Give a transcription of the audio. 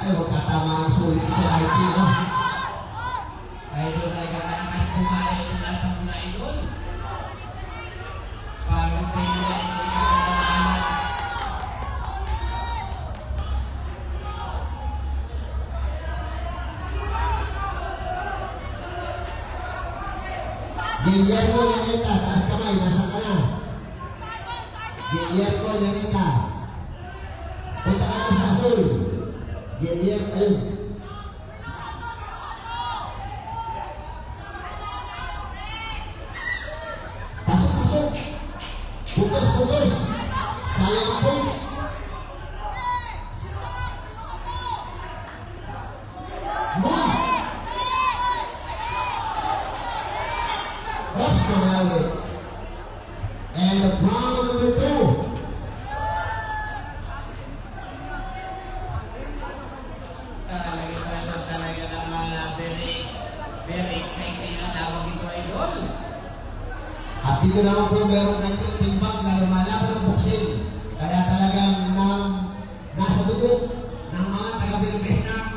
Ay, huwag tatama ang sulit ito kahit sino. Idol talaga malakas kumain ito nasa mula idol. Parang pwede na ito ikakatamaan. Guillermo Lanita, taas kamay, nasa ka na. Guillermo Lanita. Punta ka na sa Azul. Guillermo, ayun. Pasok, pasok. Putos, putos. Sayang ang points. Move. Oops, Morales. And the brown number 2. Talaga naman very exciting na tawag ito idol. At dito naman po meron ganitong timbang na lumalaban ng boxing. Kaya talagang nasa dugo ng mga taga-Pilipinas na